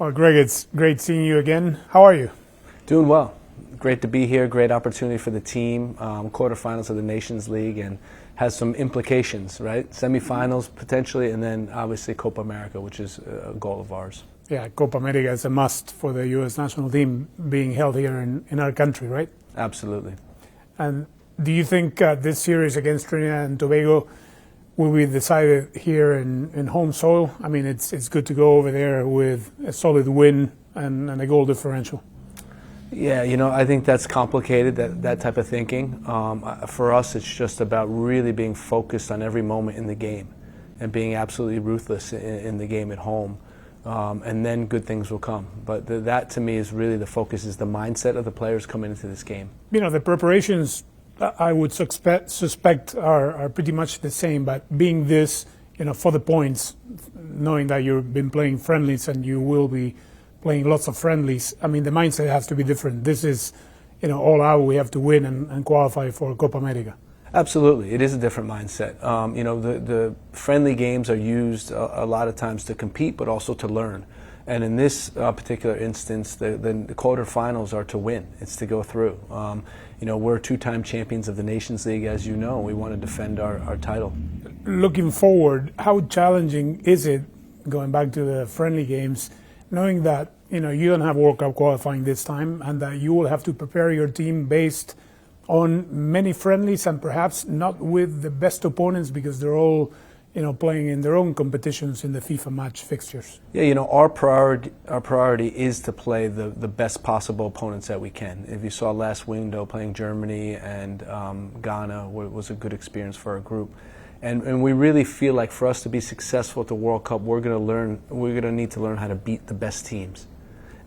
Well, Greg, it's great seeing you again. How are you? Doing well. Great to be here. Great opportunity for the team. Quarterfinals of the Nations League, and has some implications, right? Semifinals potentially, and then obviously Copa America, which is a goal of ours. Yeah, Copa America is a must for the U.S. national team being held here in our country, right? Absolutely. And do you think this series against Trinidad and Tobago will be decided here in home soil? I mean, it's good to go over there with a solid win and a goal differential. Yeah, I think that's complicated, that type of thinking. For us, it's just about really being focused on every moment in the game and being absolutely ruthless in the game at home. And then good things will come. But that, to me, is really the focus, is the mindset of the players coming into this game. The preparations, I would suspect are pretty much the same, but being this, for the points, knowing that you've been playing friendlies and you will be playing lots of friendlies, I mean, the mindset has to be different. This is, all out, we have to win and qualify for Copa America. Absolutely. It is a different mindset. The friendly games are used a lot of times to compete, but also to learn. And in this particular instance, the quarterfinals are to win. It's to go through. We're two-time champions of the Nations League, as you know. We want to defend our title. Looking forward, how challenging is it, going back to the friendly games, knowing that you don't have World Cup qualifying this time and that you will have to prepare your team based on many friendlies and perhaps not with the best opponents because they're all playing in their own competitions in the FIFA match fixtures? Yeah, our priority is to play the best possible opponents that we can. If you saw last window, playing Germany and Ghana was a good experience for our group. And we really feel like for us to be successful at the World Cup, we're going to need to learn how to beat the best teams.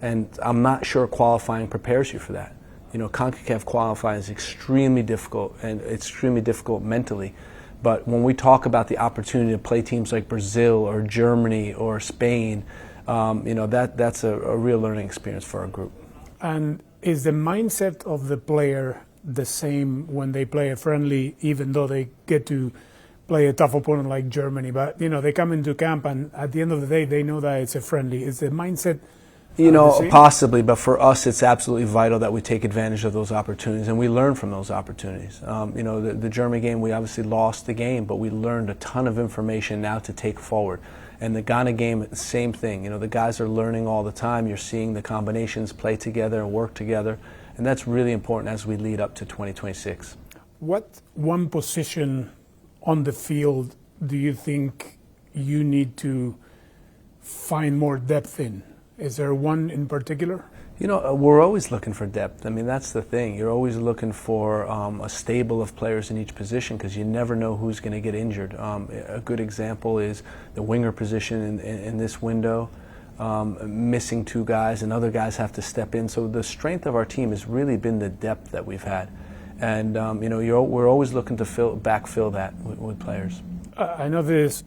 And I'm not sure qualifying prepares you for that. CONCACAF qualifying is extremely difficult, and extremely difficult mentally. But when we talk about the opportunity to play teams like Brazil or Germany or Spain, that's a real learning experience for our group. And is the mindset of the player the same when they play a friendly, even though they get to play a tough opponent like Germany? But, they come into camp and at the end of the day, they know that it's a friendly. Is the mindset possibly, but for us, it's absolutely vital that we take advantage of those opportunities and we learn from those opportunities. The Germany game, we obviously lost the game, but we learned a ton of information now to take forward. And the Ghana game, same thing. The guys are learning all the time. You're seeing the combinations play together and work together, and that's really important as we lead up to 2026. What one position on the field do you think you need to find more depth in? Is there one in particular? We're always looking for depth. I mean, that's the thing. You're always looking for a stable of players in each position because you never know who's going to get injured. A good example is the winger position in this window, missing two guys and other guys have to step in. So the strength of our team has really been the depth that we've had. And, we're always looking to backfill that with players. I know this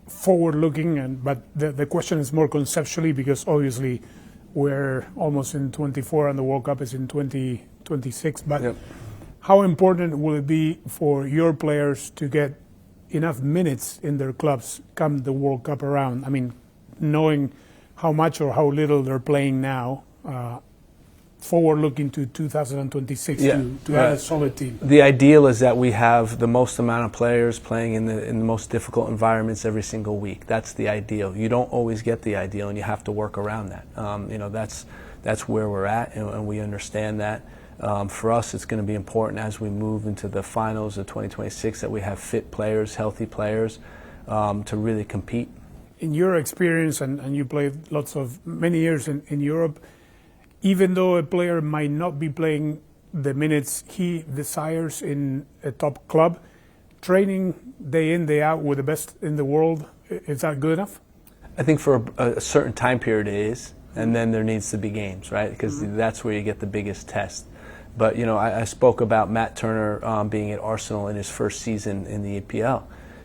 forward-looking, but the question is more conceptually because obviously we're almost in 24 and the World Cup is in 2026. But yep. How important will it be for your players to get enough minutes in their clubs come the World Cup around? I mean, knowing how much or how little they're playing now, forward-looking to 2026 to have a solid team. The ideal is that we have the most amount of players playing in the most difficult environments every single week. That's the ideal. You don't always get the ideal, and you have to work around that. That's where we're at, and we understand that. For us, it's going to be important as we move into the finals of 2026 that we have fit players, healthy players, to really compete. In your experience, and you played many years in Europe, even though a player might not be playing the minutes he desires in a top club, training day in, day out with the best in the world, is that good enough? I think for a certain time period it is, and then there needs to be games, right? Because that's where you get the biggest test. But, I spoke about Matt Turner being at Arsenal in his first season in the EPL.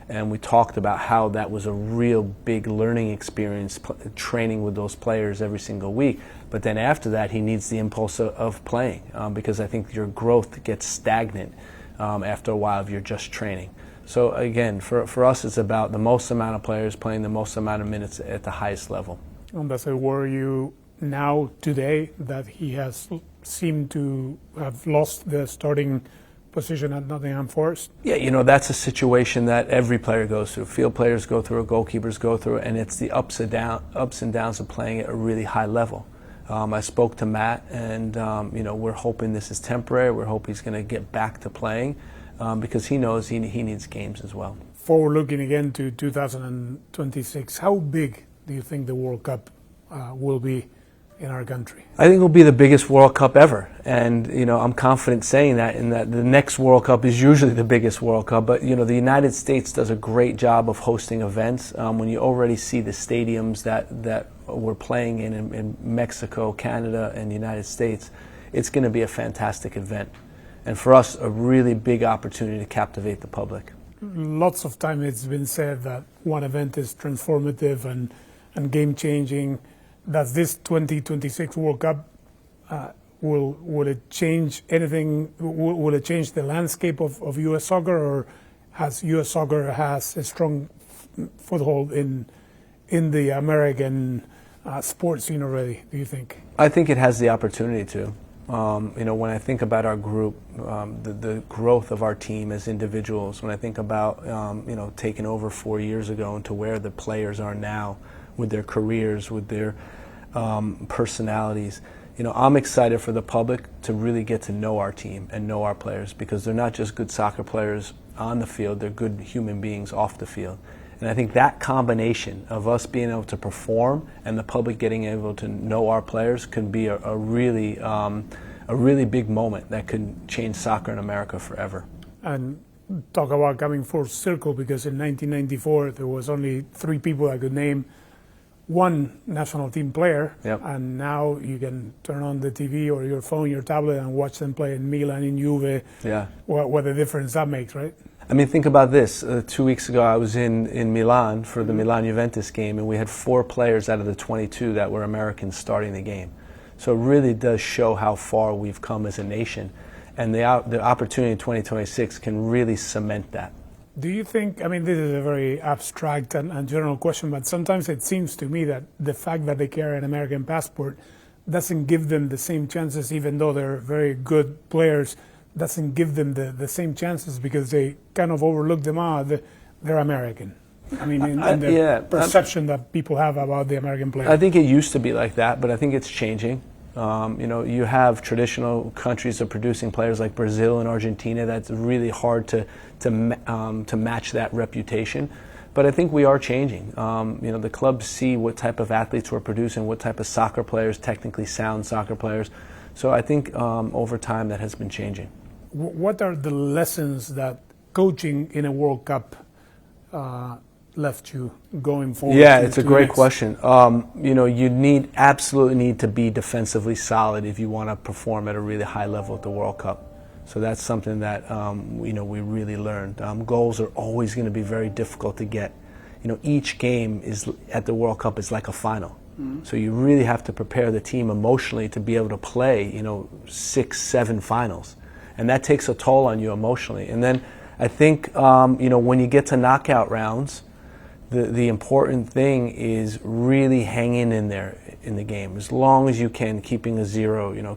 And we talked about how that was a real big learning experience, training with those players every single week. But then after that, he needs the impulse of playing because I think your growth gets stagnant after a while if you're just training. So again, for us, it's about the most amount of players playing the most amount of minutes at the highest level. And does it worry you now, today, that he has seemed to have lost the starting position at Nottingham Forest? Yeah, that's a situation that every player goes through. Field players go through, goalkeepers go through, and it's the ups and downs of playing at a really high level. I spoke to Matt, and we're hoping this is temporary. We're hoping he's going to get back to playing because he knows he needs games as well. Forward looking again to 2026, how big do you think the World Cup will be in our country? I think it'll be the biggest World Cup ever, and I'm confident saying that. In that the next World Cup is usually the biggest World Cup, but the United States does a great job of hosting events. When you already see the stadiums that we're playing in Mexico, Canada, and the United States, it's going to be a fantastic event, and for us, a really big opportunity to captivate the public. Lots of time it's been said that one event is transformative and game-changing. Does this 2026 World Cup, will it change anything? Will it change the landscape of U.S. soccer, or has U.S. soccer has a strong foothold in the American sports scene already, do you think? I think it has the opportunity to. When I think about our group, the growth of our team as individuals, when I think about, taking over 4 years ago and to where the players are now with their careers, with their personalities, I'm excited for the public to really get to know our team and know our players, because they're not just good soccer players on the field, they're good human beings off the field. And I think that combination of us being able to perform and the public getting able to know our players can be a really big moment that could change soccer in America forever. And talk about coming full circle, because in 1994 there was only 3 people I could name one national team player, yep. And now you can turn on the TV or your phone, your tablet, and watch them play in Milan, in Juve. Yeah. What a difference that makes, right? I mean, think about this. 2 weeks ago, I was in Milan for the Milan-Juventus game, and we had 4 players out of the 22 that were Americans starting the game. So it really does show how far we've come as a nation, and the opportunity in 2026 can really cement that. Do you think, I mean, this is a very abstract and general question, but sometimes it seems to me that the fact that they carry an American passport doesn't give them the same chances, even though they're very good players, doesn't give them the same chances, because they kind of overlook them. They're American. I mean, in the perception that people have about the American player. I think it used to be like that, but I think it's changing. You have traditional countries of producing players like Brazil and Argentina. That's really hard to match that reputation. But I think we are changing. The clubs see what type of athletes we're producing, what type of soccer players, technically sound soccer players. So I think over time that has been changing. What are the lessons that coaching in a World Cup left you going forward? Yeah, it's a great question. You absolutely need to be defensively solid if you want to perform at a really high level at the World Cup. So that's something that we really learned. Goals are always going to be very difficult to get. Each game at the World Cup is like a final. Mm-hmm. So you really have to prepare the team emotionally to be able to play 6, 7 finals, and that takes a toll on you emotionally. And then I think when you get to knockout rounds, the important thing is really hanging in there in the game as long as you can, keeping a 0,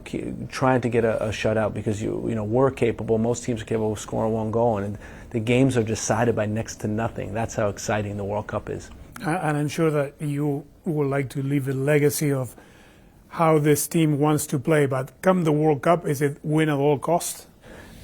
trying to get a shutout, because we're capable, most teams are capable of scoring 1 goal, and the games are decided by next to nothing. That's how exciting the World Cup is. And I'm sure that you would like to leave a legacy of how this team wants to play, but come the World Cup, is it win at all costs?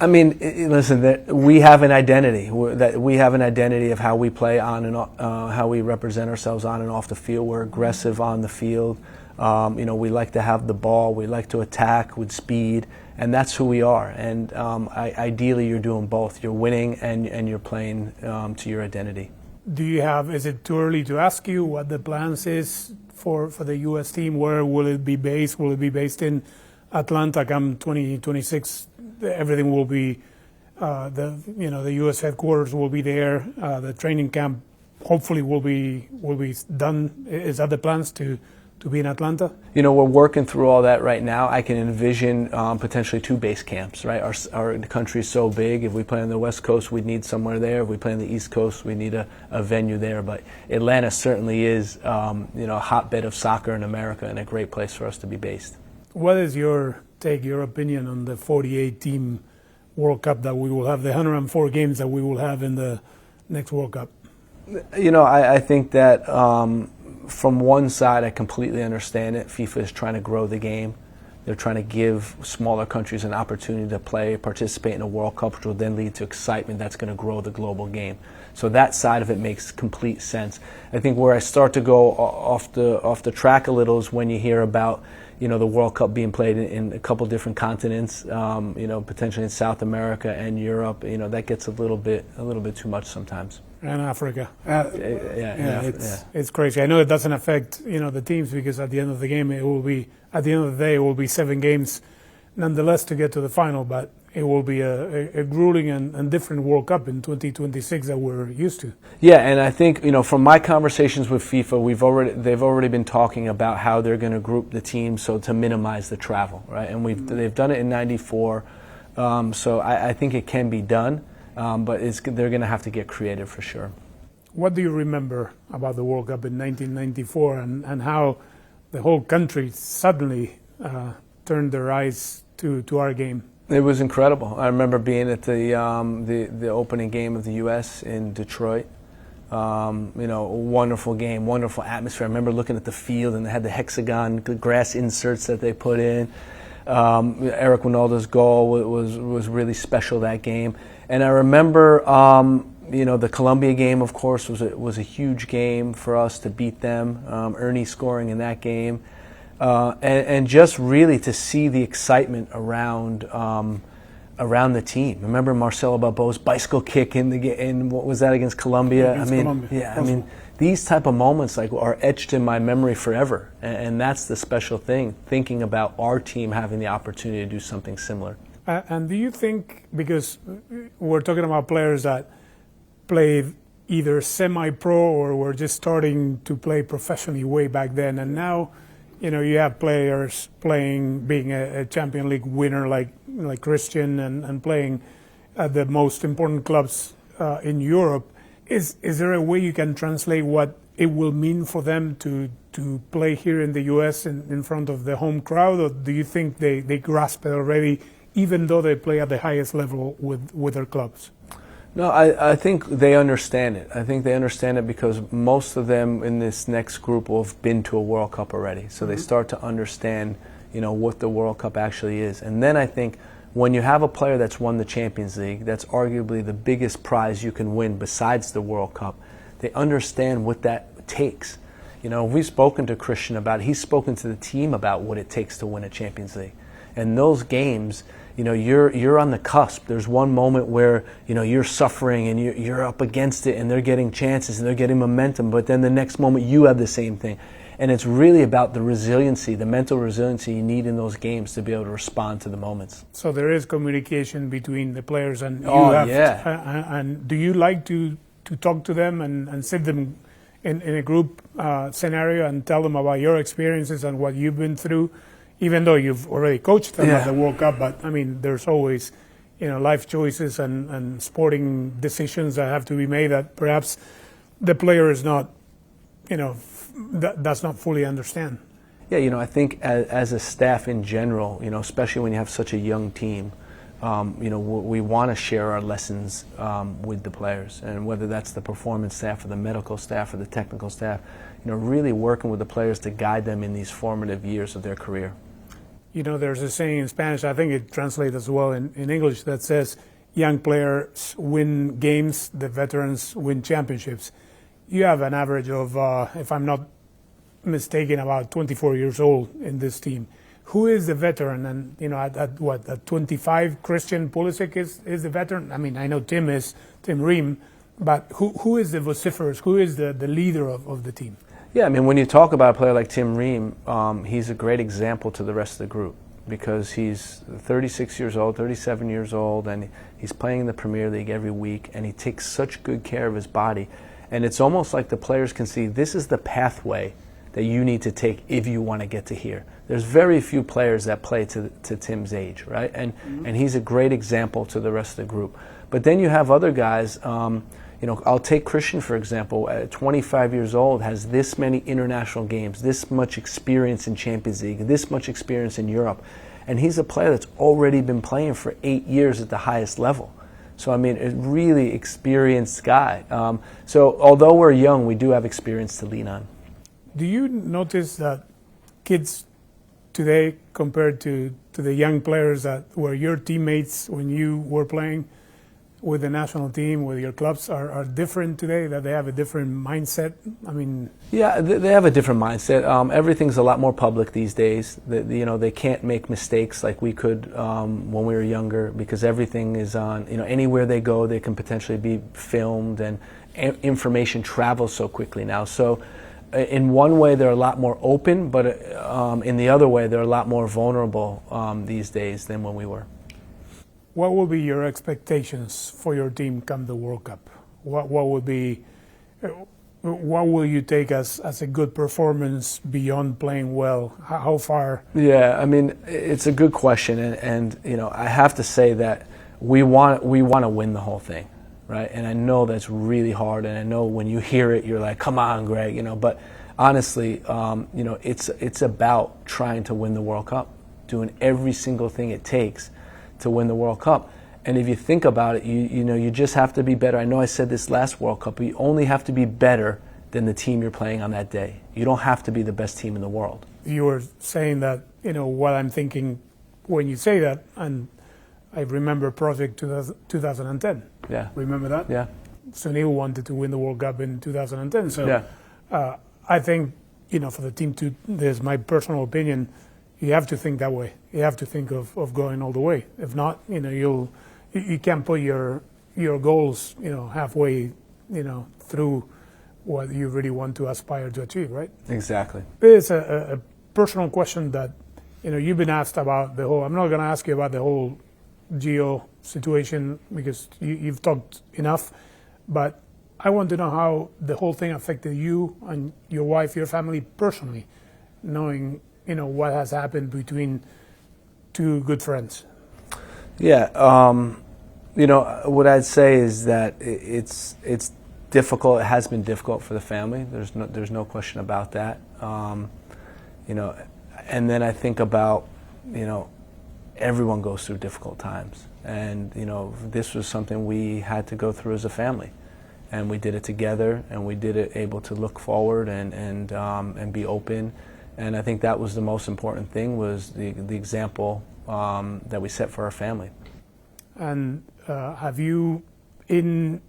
I mean, listen, we have an identity. We have an identity of how we play on and how we represent ourselves on and off the field. We're aggressive on the field. We like to have the ball. We like to attack with speed, and that's who we are. And ideally, you're doing both. You're winning and you're playing to your identity. Is it too early to ask you what the plans is for the U.S. team? Where will it be based? Will it be based in Atlanta come 2026? Everything will be, the U.S. headquarters will be there. The training camp hopefully will be done. Is that the plans to be in Atlanta? You know, we're working through all that right now. I can envision potentially 2 base camps, right? Our country is so big. If we play on the West Coast, we'd need somewhere there. If we play on the East Coast, we need a venue there. But Atlanta certainly is, you know, a hotbed of soccer in America and a great place for us to be based. What is your opinion on the 48-team World Cup that we will have, the 104 games that we will have in the next World Cup? You know, I think that from one side, I completely understand it. FIFA is trying to grow the game. They're trying to give smaller countries an opportunity to participate in a World Cup, which will then lead to excitement that's going to grow the global game. So that side of it makes complete sense. I think where I start to go off the track a little is when you hear about, you know, the World Cup being played in a couple different continents, you know, potentially in South America and Europe. You know, that gets a little bit too much sometimes. And Africa. It's crazy. I know it doesn't affect, you know, the teams, because at the end of the game, it will be 7 games, nonetheless, to get to the final. But it will be a grueling and different World Cup in 2026 that we're used to. Yeah, and I think, you know, from my conversations with FIFA, they've already been talking about how they're going to group the teams so to minimize the travel, right? And they've done it in '94, so I think it can be done. But they're going to have to get creative for sure. What do you remember about the World Cup in 1994 and how the whole country suddenly turned their eyes to our game? It was incredible. I remember being at the opening game of the U.S. in Detroit. You know, a wonderful game, wonderful atmosphere. I remember looking at the field, and they had the hexagon grass inserts that they put in. Eric Winalda's goal was really special that game. And I remember, you know, the Colombia game, of course, was a huge game for us to beat them. Ernie scoring in that game, and just really to see the excitement around the team. Remember Marcelo Balboa's bicycle kick in what was that, against Colombia? Colombia. I mean, these type of moments are etched in my memory forever, and that's the special thing. Thinking about our team having the opportunity to do something similar. And do you think, because we're talking about players that played either semi-pro or were just starting to play professionally way back then, and now, you know, you have players being a Champions League winner like Christian and playing at the most important clubs in Europe. Is there a way you can translate what it will mean for them to play here in the U.S. in front of the home crowd, or do you think they grasp it already, even though they play at the highest level with their clubs? No, I think they understand it. I think they understand it because most of them in this next group will have been to a World Cup already. So they start to understand, you know, what the World Cup actually is. And then I think when you have a player that's won the Champions League, that's arguably the biggest prize you can win besides the World Cup, they understand what that takes. You know, we've spoken to Christian about it. He's spoken to the team about what it takes to win a Champions League. And those games, you know, you're on the cusp. There's one moment where, you know, you're suffering and you're up against it and they're getting chances and they're getting momentum, but then the next moment you have the same thing. And it's really about the resiliency, the mental resiliency you need in those games to be able to respond to the moments. So there is communication between the players and you and do you like to talk to them and sit them in a group scenario and tell them about your experiences and what you've been through? Even though you've already coached them at the World Cup, but I mean, there's always, you know, life choices and sporting decisions that have to be made that perhaps the player is not, you know, does not fully understand. Yeah, you know, I think as a staff in general, you know, especially when you have such a young team, you know, we want to share our lessons with the players, and whether that's the performance staff or the medical staff or the technical staff, you know, really working with the players to guide them in these formative years of their career. You know, there's a saying in Spanish, I think it translates as well in English, that says young players win games, the veterans win championships. You have an average of, if I'm not mistaken, about 24 years old in this team. Who is the veteran? And, you know, at 25, Christian Pulisic is the veteran? I mean, I know Tim Ream, but who is the vociferous? Who is the leader of the team? Yeah, I mean, when you talk about a player like Tim Ream, he's a great example to the rest of the group because he's 36 years old, 37 years old, and he's playing in the Premier League every week, and he takes such good care of his body. And it's almost like the players can see this is the pathway that you need to take if you want to get to here. There's very few players that play to Tim's age, right? And he's a great example to the rest of the group. But then you have other guys, I'll take Christian, for example, at 25 years old, has this many international games, this much experience in Champions League, this much experience in Europe. And he's a player that's already been playing for 8 years at the highest level. So, I mean, a really experienced guy. So although we're young, we do have experience to lean on. Do you notice that kids today, compared to the young players that were your teammates when you were playing with the national team, with your clubs, are different today, that they have a different mindset? I mean... Yeah, they have a different mindset. Everything's a lot more public these days. They can't make mistakes like we could when we were younger, because everything is on, anywhere they go, they can potentially be filmed, and information travels so quickly now. So in one way, they're a lot more open, but in the other way, they're a lot more vulnerable these days than when we were. What will be your expectations for your team come the World Cup? What will you take as a good performance beyond playing well? How far? Yeah, I mean, it's a good question, and I have to say that we want to win the whole thing, right? And I know that's really hard, and I know when you hear it, you're like, "Come on, Greg," But honestly, it's about trying to win the World Cup, doing every single thing it takes to win the World Cup. And if you think about it, you just have to be better. I know I said this last World Cup, but you only have to be better than the team you're playing on that day. You don't have to be the best team in the world. You were saying that, what I'm thinking when you say that, and I remember Project 2010. Yeah. Remember that? Yeah. Sunil wanted to win the World Cup in 2010. So yeah. I think, for the team to, there's my personal opinion, you have to think that way. You have to think of going all the way. If not, you can't put your goals, halfway, through what you really want to aspire to achieve, right? Exactly. It's a personal question that, you've been asked about the whole. I'm not going to ask you about the whole Gio situation because you've talked enough, but I want to know how the whole thing affected you and your wife, your family personally, knowing what has happened between two good friends. Yeah, what I'd say is that it's difficult. It has been difficult for the family. There's no question about that. And then I think about everyone goes through difficult times, and this was something we had to go through as a family, and we did it together, and we did it able to look forward and be open. And I think that was the most important thing, was the example that we set for our family. And have you, in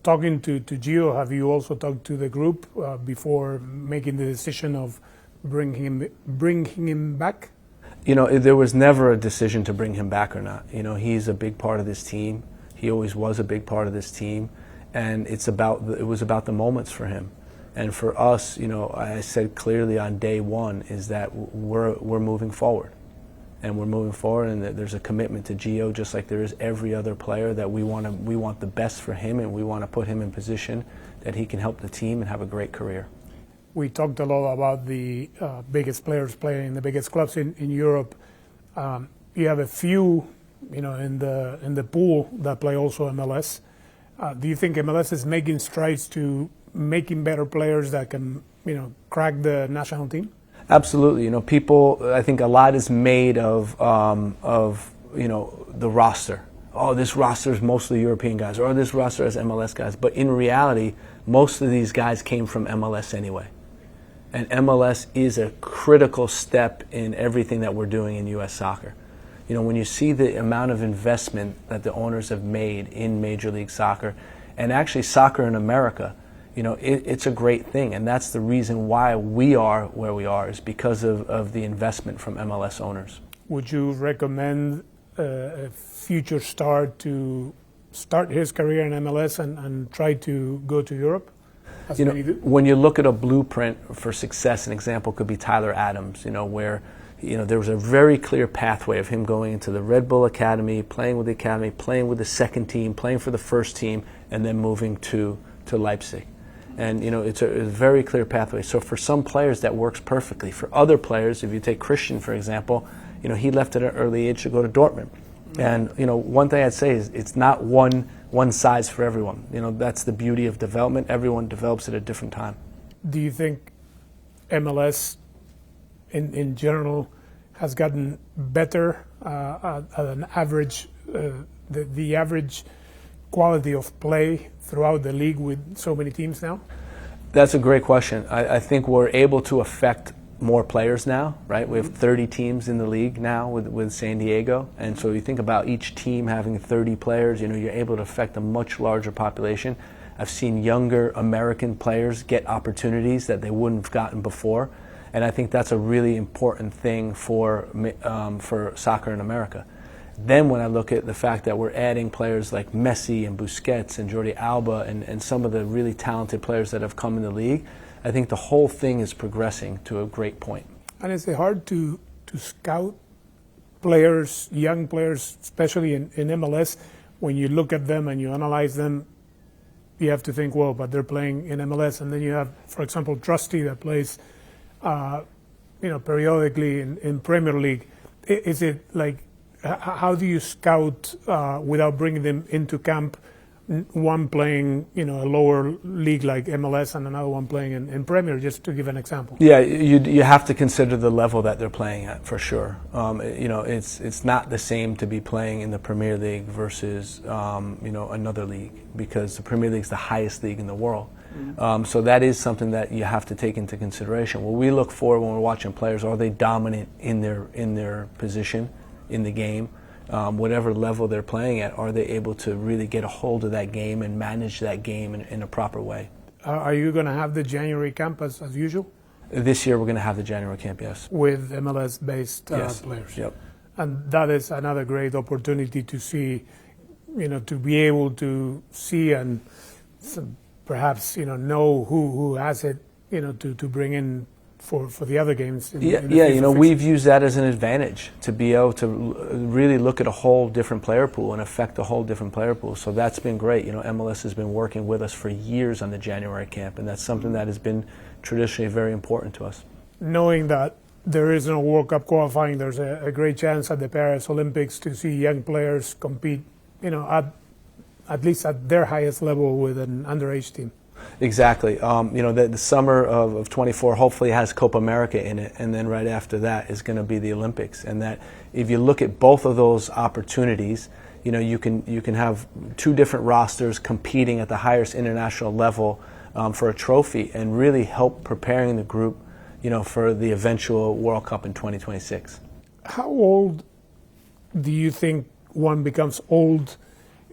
talking to Gio, have you also talked to the group before making the decision of bringing him back? There was never a decision to bring him back or not. He's a big part of this team. He always was a big part of this team, and it was about the moments for him. And for us, I said clearly on day one is that we're moving forward, and we're moving forward, and that there's a commitment to Gio, just like there is every other player, that we want the best for him, and we want to put him in position that he can help the team and have a great career. We talked a lot about the biggest players playing in the biggest clubs in Europe. You have a few, in the pool that play also MLS. Do you think MLS is making strides to making better players that can, crack the national team? Absolutely. People, I think a lot is made of the roster. Oh, this roster is mostly European guys, or this roster is MLS guys. But in reality, most of these guys came from MLS anyway. And MLS is a critical step in everything that we're doing in U.S. soccer. When you see the amount of investment that the owners have made in Major League Soccer, and actually soccer in America, it's a great thing. And that's the reason why we are where we are, is because of the investment from MLS owners. Would you recommend a future star to start his career in MLS and try to go to Europe? When you look at a blueprint for success, an example could be Tyler Adams, where there was a very clear pathway of him going into the Red Bull Academy, playing with the academy, playing with the second team, playing for the first team, and then moving to Leipzig. And it's a very clear pathway. So for some players that works perfectly. For other players, if you take Christian for example, he left at an early age to go to Dortmund. And one thing I'd say is it's not one size for everyone. That's the beauty of development. Everyone develops at a different time. Do you think MLS in general has gotten better at an average, the average quality of play throughout the league with so many teams now? That's a great question. I think we're able to affect more players now, right? We have 30 teams in the league now with San Diego, and so you think about each team having 30 players, you're able to affect a much larger population. I've seen younger American players get opportunities that they wouldn't have gotten before, and I think that's a really important thing for soccer in America. Then when I look at the fact that we're adding players like Messi and Busquets and Jordi Alba and some of the really talented players that have come in the league, I think the whole thing is progressing to a great point. And is it hard to scout players, young players, especially in MLS? When you look at them and you analyze them, you have to think, well, but they're playing in MLS. And then you have, for example, Trusty that plays, periodically in Premier League. Is it like, how do you scout without bringing them into camp? One playing, a lower league like MLS and another one playing in Premier, just to give an example. Yeah, you have to consider the level that they're playing at for sure. It's not the same to be playing in the Premier League versus another league, because the Premier League is the highest league in the world. Mm-hmm. So that is something that you have to take into consideration. What we look for when we're watching players, are they dominant in their position in the game? Whatever level they're playing at, are they able to really get a hold of that game and manage that game in a proper way? Are you going to have the January camp as usual? This year we're going to have the January camp, yes. With MLS-based players? Yep. And that is another great opportunity to see, to be able to see and perhaps, know who has it, to bring in for the other games. We've used that as an advantage to be able to really look at a whole different player pool and affect a whole different player pool. So that's been great. MLS has been working with us for years on the January camp, and that's something that has been traditionally very important to us. Knowing that there is no World Cup qualifying, there's a great chance at the Paris Olympics to see young players compete, at least at their highest level with an underage team. Exactly. The summer of 24 hopefully has Copa America in it, and then right after that is going to be the Olympics. And that if you look at both of those opportunities, you can have two different rosters competing at the highest international level for a trophy, and really help preparing the group, for the eventual World Cup in 2026. How old do you think one becomes old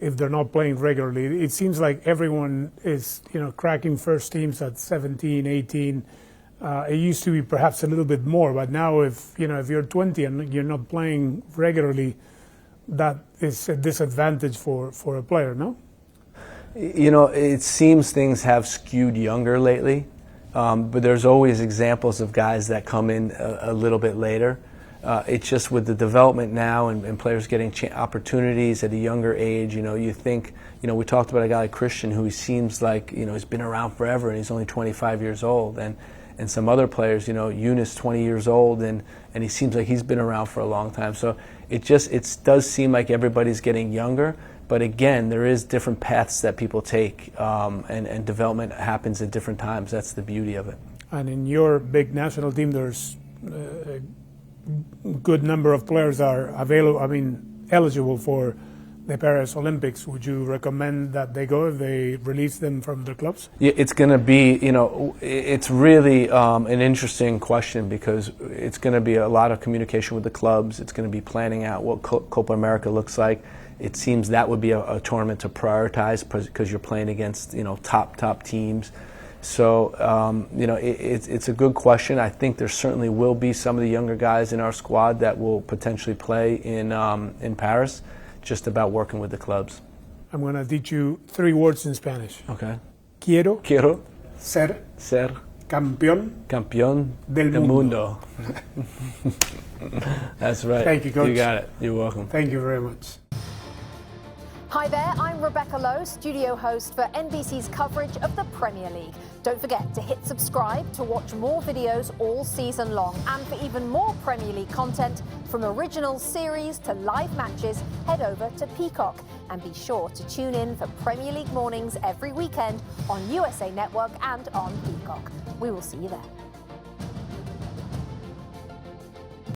if they're not playing regularly? It seems like everyone is, cracking first teams at 17, 18. It used to be perhaps a little bit more, but now if you're 20 and you're not playing regularly, that is a disadvantage for a player, no? It seems things have skewed younger lately, but there's always examples of guys that come in a little bit later. It's just with the development now and players getting opportunities at a younger age, you think, we talked about a guy like Christian who seems like, he's been around forever and he's only 25 years old. And some other players, Eunice, 20 years old, and he seems like he's been around for a long time. So it does seem like everybody's getting younger. But again, there is different paths that people take, and development happens at different times. That's the beauty of it. And in your big national team, there's a good number of players are eligible for the Paris Olympics. Would you recommend that they go if they release them from their clubs? Yeah, it's going to be, it's really an interesting question, because it's going to be a lot of communication with the clubs. It's going to be planning out what Copa America looks like. It seems that would be a tournament to prioritize, because you're playing against, top teams. So, it's a good question. I think there certainly will be some of the younger guys in our squad that will potentially play in Paris, just about working with the clubs. I'm going to teach you 3 words in Spanish. Okay. Quiero ser campeón del mundo. That's right. Thank you, Coach. You got it. You're welcome. Thank you very much. Hi there, I'm Rebecca Lowe, studio host for NBC's coverage of the Premier League. Don't forget to hit subscribe to watch more videos all season long. And for even more Premier League content, from original series to live matches, head over to Peacock. And be sure to tune in for Premier League mornings every weekend on USA Network and on Peacock. We will see you there.